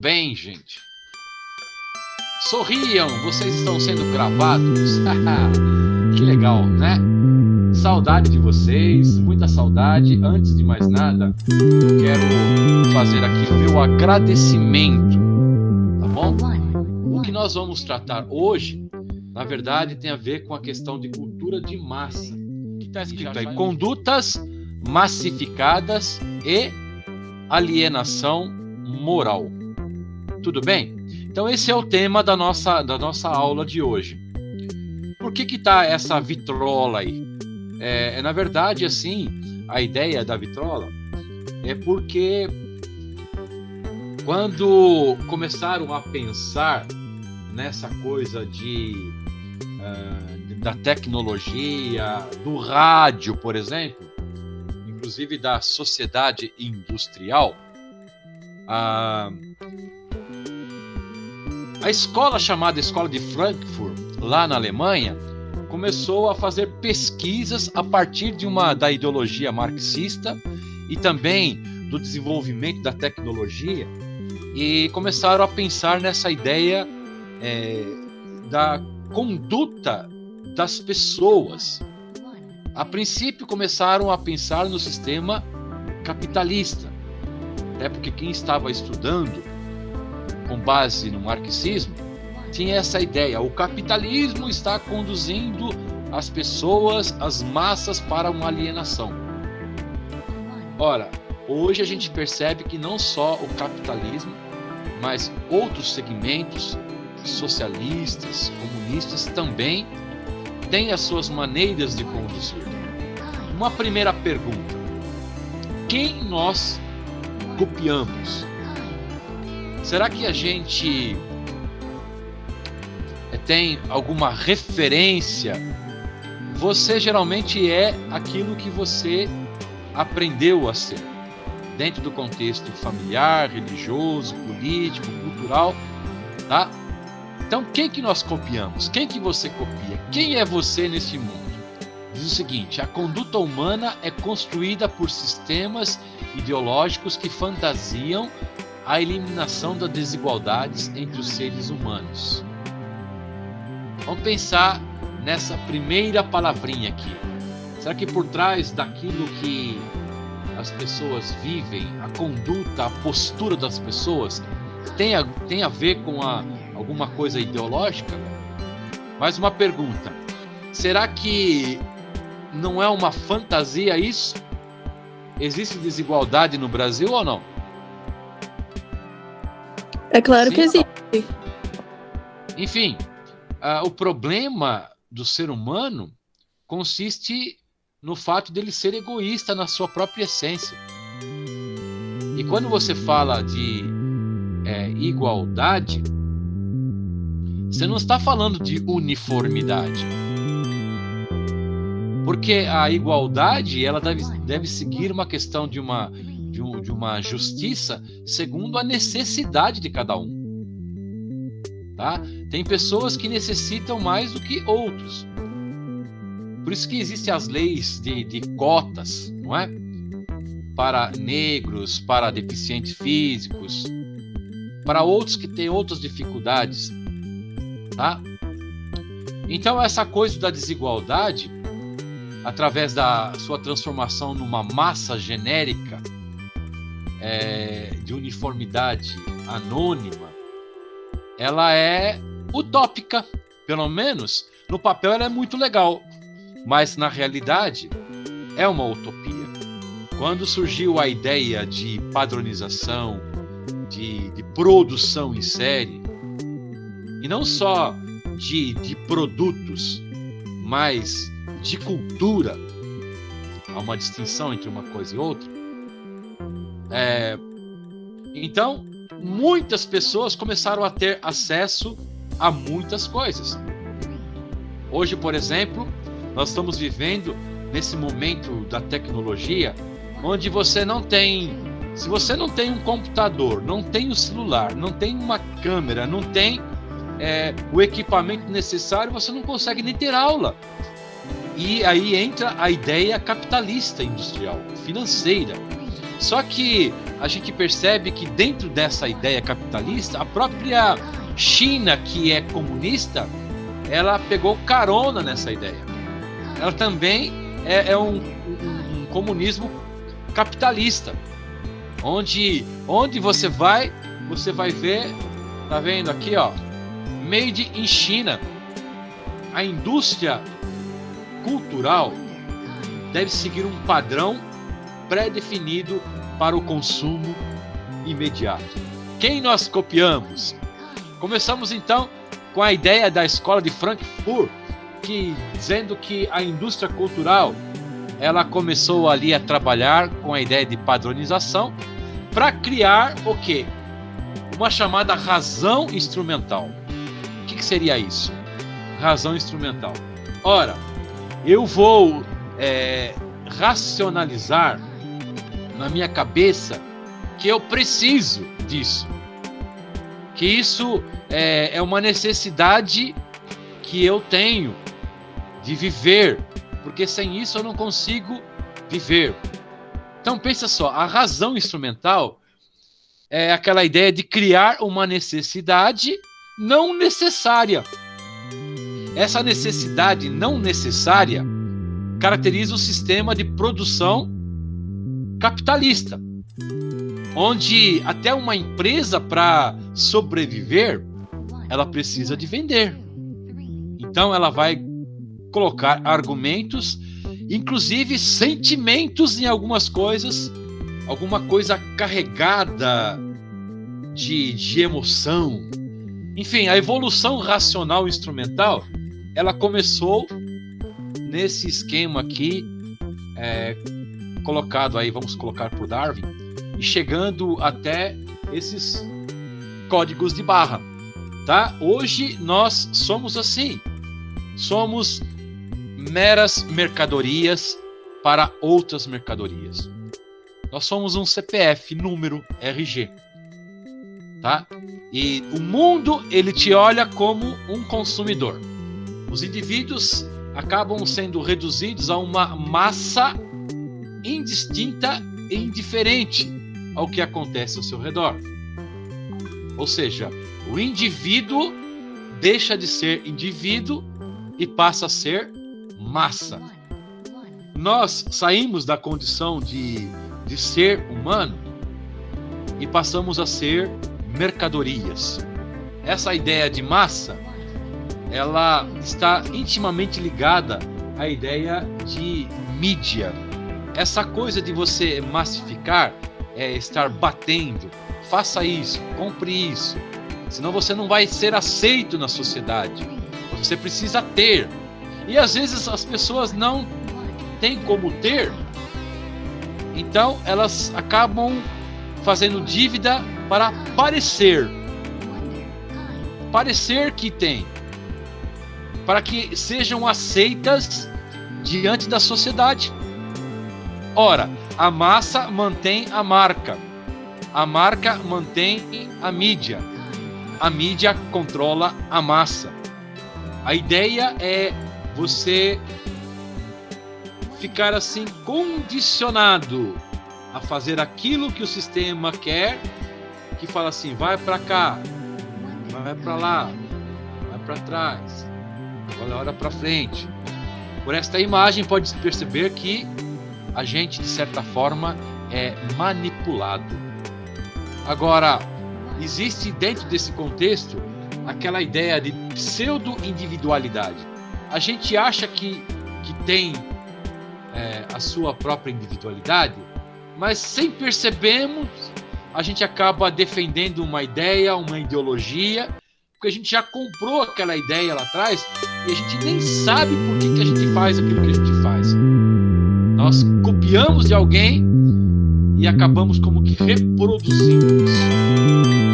Bem, gente. Sorriam, vocês estão sendo gravados. Que legal, né? Saudade de vocês, muita saudade. Antes de mais nada, eu quero fazer aqui o meu agradecimento, tá bom? O que nós vamos tratar hoje, na verdade, tem a ver com a questão de cultura de massa. Que está escrito aí, condutas massificadas e alienação moral. Tudo bem? Então esse é o tema da nossa aula de hoje. Por que está essa vitrola aí? Na verdade, assim, a ideia da vitrola é porque quando começaram a pensar nessa coisa da tecnologia, do rádio, por exemplo, inclusive da sociedade industrial, a escola chamada Escola de Frankfurt, lá na Alemanha, começou a fazer pesquisas a partir da ideologia marxista e também do desenvolvimento da tecnologia, e começaram a pensar nessa ideia da conduta das pessoas. A princípio começaram a pensar no sistema capitalista, até porque quem estava estudando com base no marxismo tinha essa ideia: o capitalismo está conduzindo as pessoas, as massas, para uma alienação. Ora, hoje a gente percebe que não só o capitalismo, mas outros segmentos socialistas, comunistas também têm as suas maneiras de conduzir. Uma primeira pergunta: quem nós copiamos? Será que a gente tem alguma referência? Você geralmente é aquilo que você aprendeu a ser, dentro do contexto familiar, religioso, político, cultural, tá? Então, quem que nós copiamos? Quem que você copia? Quem é você neste mundo? Diz o seguinte: a conduta humana é construída por sistemas ideológicos que fantasiam a eliminação das desigualdades entre os seres humanos. Vamos pensar nessa primeira palavrinha aqui. Será que por trás daquilo que as pessoas vivem, a conduta, a postura das pessoas, tem a ver com alguma coisa ideológica? Mais uma pergunta: será que não é uma fantasia isso? Existe desigualdade no Brasil ou não? É claro Sim, que existe. Enfim, o problema do ser humano consiste no fato dele ser egoísta na sua própria essência. E quando você fala de igualdade, você não está falando de uniformidade. Porque a igualdade, ela deve seguir uma questão de uma justiça segundo a necessidade de cada um. Tá? Tem pessoas que necessitam mais do que outros. Por isso que existem as leis de cotas, não é? Para negros, para deficientes físicos, para outros que têm outras dificuldades. Tá? Então, essa coisa da desigualdade, através da sua transformação numa massa genérica, de uniformidade anônima, ela é utópica. Pelo menos no papel ela é muito legal, mas na realidade é uma utopia. Quando surgiu a ideia de padronização, de produção em série, e não só de produtos, mas de cultura, há uma distinção entre uma coisa e outra. Então, muitas pessoas começaram a ter acesso a muitas coisas. Hoje, por exemplo, nós estamos vivendo nesse momento da tecnologia, onde você não tem, se você não tem um computador, não tem um celular, não tem uma câmera, não tem o equipamento necessário, você não consegue nem ter aula. E aí entra a ideia capitalista industrial, financeira. Só que a gente percebe que dentro dessa ideia capitalista, a própria China, que é comunista, ela pegou carona nessa ideia. Ela também é um comunismo capitalista, onde você vai ver, tá vendo aqui, ó, Made in China. A indústria cultural deve seguir um padrão pré-definido para o consumo imediato. Quem nós copiamos? Começamos então com a ideia da escola de Frankfurt, dizendo que a indústria cultural ela começou ali a trabalhar com a ideia de padronização para criar o quê? Uma chamada razão instrumental. O que seria isso? Razão instrumental. Ora, eu vou racionalizar na minha cabeça que eu preciso disso, que isso é uma necessidade que eu tenho de viver, porque sem isso eu não consigo viver. Então pensa só, a razão instrumental é aquela ideia de criar uma necessidade não necessária. Essa necessidade não necessária caracteriza o sistema de produção capitalista, onde até uma empresa, para sobreviver, ela precisa de vender. Então ela vai colocar argumentos, inclusive sentimentos em algumas coisas, alguma coisa carregada de emoção. Enfim, a evolução racional instrumental, ela começou nesse esquema aqui, colocado aí, vamos colocar por Darwin, e chegando até esses códigos de barra, tá? Hoje nós somos assim, somos meras mercadorias para outras mercadorias. Nós somos um CPF, número, RG, tá? E o mundo, ele te olha como um consumidor. Os indivíduos acabam sendo reduzidos a uma massa indistinta e indiferente ao que acontece ao seu redor. Ou seja, o indivíduo deixa de ser indivíduo e passa a ser massa. Nós saímos da condição de ser humano e passamos a ser mercadorias. Essa ideia de massa, ela está intimamente ligada à ideia de mídia. Essa coisa de você massificar é estar batendo, faça isso, compre isso, senão você não vai ser aceito na sociedade. Você precisa ter. E às vezes as pessoas não têm como ter, então elas acabam fazendo dívida para parecer que tem, para que sejam aceitas diante da sociedade. Ora, a massa mantém a marca mantém a mídia controla a massa. A ideia é você ficar assim condicionado a fazer aquilo que o sistema quer, que fala assim, vai para cá, vai para lá, vai para trás, agora olha para frente. Por esta imagem pode-se perceber que a gente, de certa forma, é manipulado. Agora, existe dentro desse contexto aquela ideia de pseudo-individualidade. A gente acha que tem a sua própria individualidade, mas sem percebermos, a gente acaba defendendo uma ideia, uma ideologia, porque a gente já comprou aquela ideia lá atrás e a gente nem sabe por que a gente faz aquilo que a gente faz. Nós copiamos de alguém e acabamos como que reproduzindo isso.